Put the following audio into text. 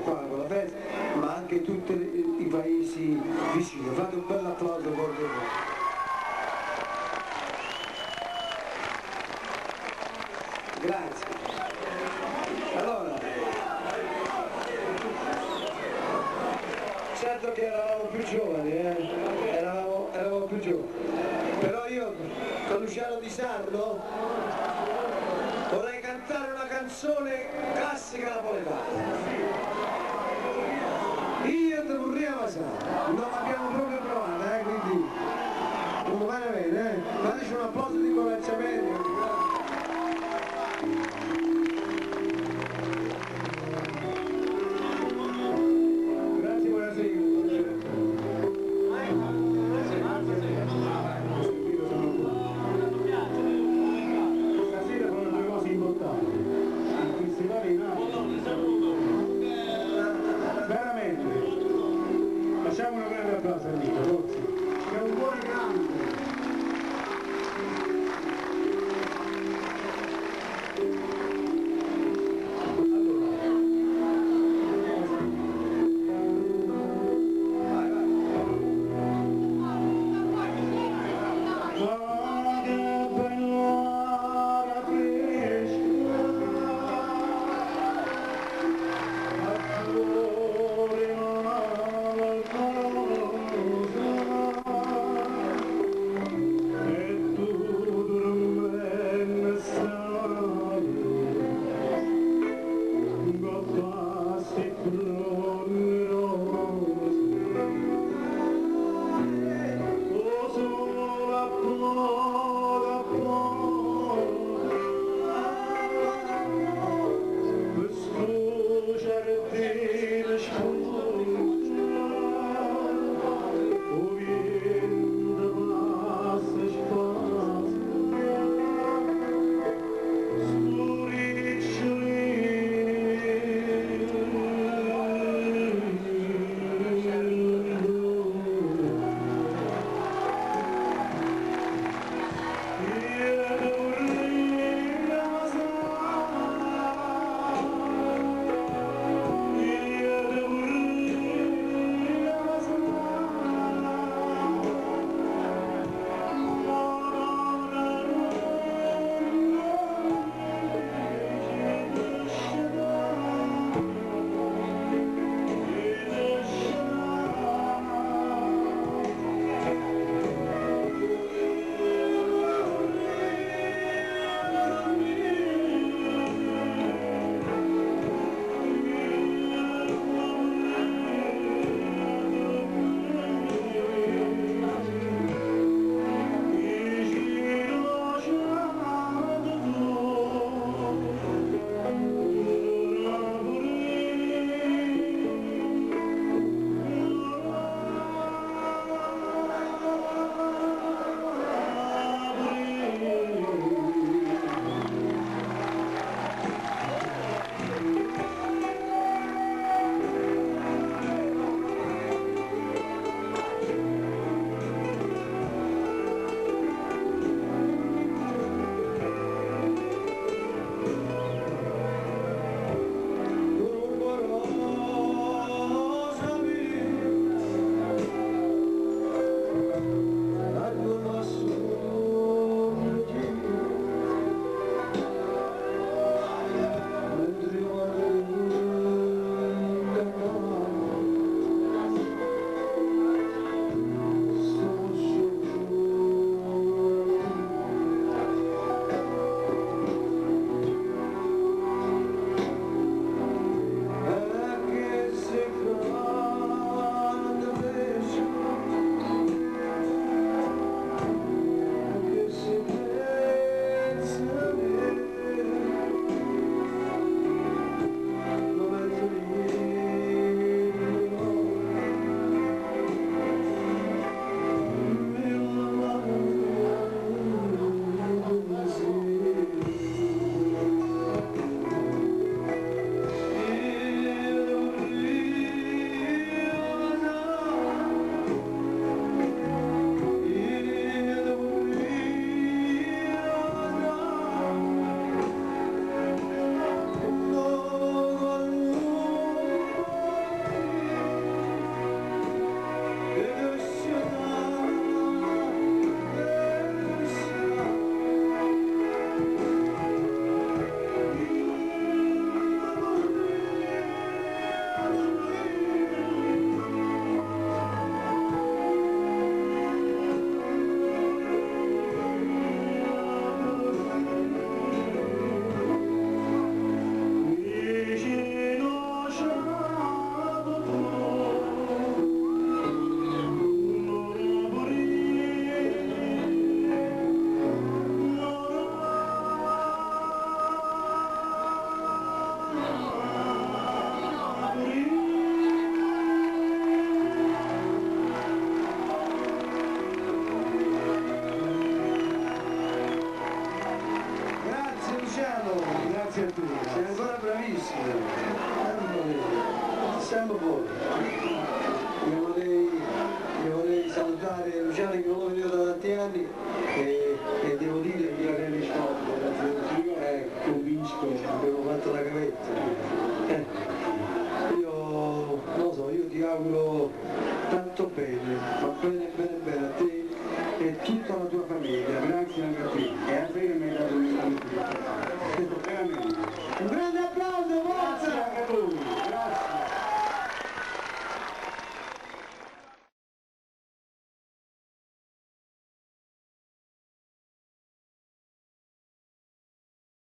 qua con la festa, ma anche tutti i paesi vicini. Fate un bel applauso per loro. Grazie. Allora, certo che eravamo più giovani, eravamo più giovani, però io con Luciano Di Sarno vorrei cantare una canzone classica napoletana. Io te vorrei avanzare, non l'abbiamo proprio provata, quindi non va bene, fateci un applauso di cominciamento. Grazie, buonasera. Stasera sono due cose importanti. Il festival in veramente. Facciamo una grande applauso a Nico, forse. È un buon grande. Luciano, Grazie a te. sei ancora bravissimo. Siamo buoni. Io vorrei salutare Luciano che non lo vedevo da tanti anni e devo dire che Convinco. abbiamo fatto la gavetta. Io non lo so, io ti auguro tanto bene, ma bene bene bene a te e tutta la tua famiglia. Grazie anche a te. E a te che mi hai dato un veramente. Un grande applauso, forza!